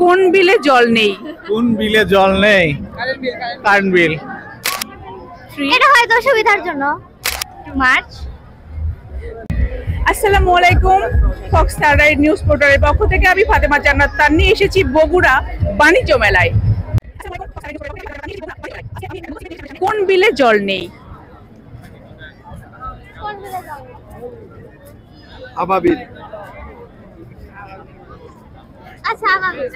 কোন বিলে জল নেই? কোন বিলে জল নেই? Current bill. এটা হয়তো সুবিধার জন্য। মার্চ। আসসালামু আলাইকুম, ফক্স স্টারলাইট নিউজ পোর্টালের পক্ষ থেকে আমি ফাতেমা জান্নাত তার নিয়ে এসেছি বগুড়া বাণিজ্য মেলায়। কোন বিলে জল নেই? আবাবিল। আচ্ছা, আমাদের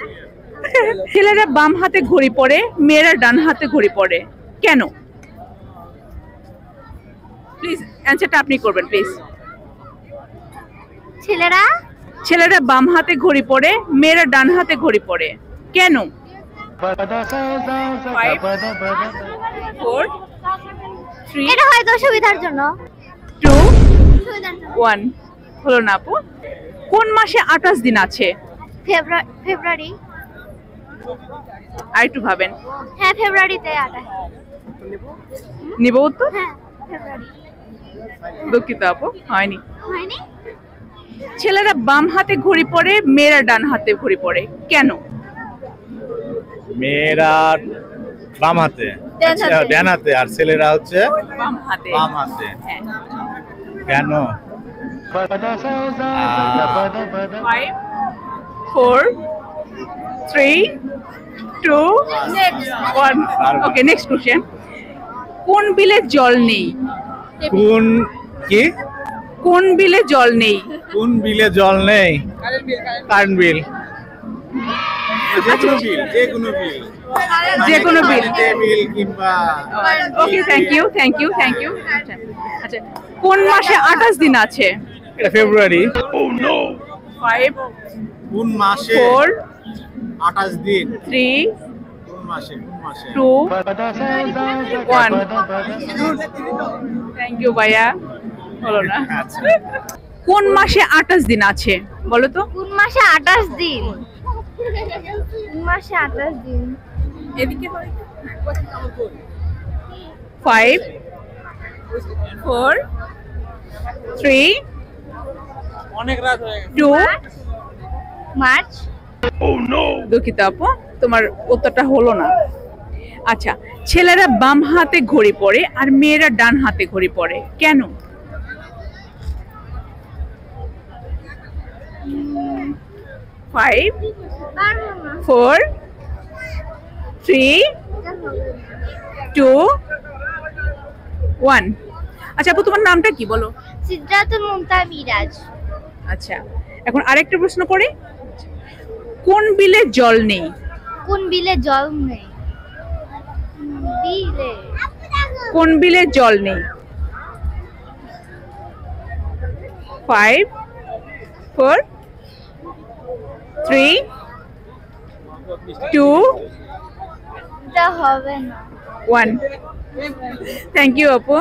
ছেলেরা বাম হাতে ঘড়ি পরে, মেয়েরা ডান হাতে ঘড়ি পরে, কেন? প্লিজ অ্যানসারটা আপনি করবেন প্লিজ। ছেলেরা বাম হাতে ঘড়ি পরে, মেয়েরা ডান হাতে ঘড়ি পরে, কেন? 5 4 3 এটা হয়তো সুবিধার জন্য। 2 সুবিধার জন্য। 1 হলো না আপু। কোন মাসে 28 দিন আছে? ফেব্রুয়ারি। আর একটু ভাবেন। হ্যাঁ, ফেব্রুয়ারিতে 28। নিব উত্তর? হ্যাঁ, ফেব্রুয়ারি। দুঃখিত আপু, হয়নি। হয়নি? ছেলেরা বাম হাতে ঘড়ি পরে, মেয়েরা ডান হাতে ঘড়ি পরে, কেন? মেয়েরা বাম হাতে, ডান হাতে, আর ছেলেরা হচ্ছে বাম হাতে। বাম হাতে। হ্যাঁ। কেন? 5 4 3 2 1 ওকে, নেক্সট কোশ্চেন। কোন বিলে জল নেই? কোন কি? কোন বিলে জল নেই? কোন বিলে জল নেই? Current bill. যে কোনো বিল। বিল কিংবা ওকে, থ্যাংক ইউ। আচ্ছা, কোন মাসে 28 দিন আছে? এটা ফেব্রুয়ারি। 5 কোন মাসে 4 28 দিন? 3 কোন মাসে 2 1 থ্যাংক ইউ ভাইয়া, হলো না। আচ্ছা। কোন মাসে 28 দিন আছে বলো তো? কোন মাসে 28 দিন? কোন মাসে 28 দিন? এদিকে 5 4 3 অনেক রাত হয়ে গেছে। 2 মার্চ। দুঃখিত আপু, তোমার উত্তরটা হলো না। আচ্ছা, ছেলেরা বাম হাতে ঘড়ি পরে আর মেয়েরা ডান হাতে ঘড়ি পরে, কেন? 5 4 3 2 1 আচ্ছা আপু, তোমার নামটা কি বলো? সিদ্রাতুল মুমতা মিরাজ। আচ্ছা, এখন আরেকটা প্রশ্ন করি। কোন বিলে জল নেই? কোন বিলে জল নেই? বিলে। কোন বিলে জল নেই? 5 4 3 2 এটা হবে না। 1 থ্যাংক ইউ আপু।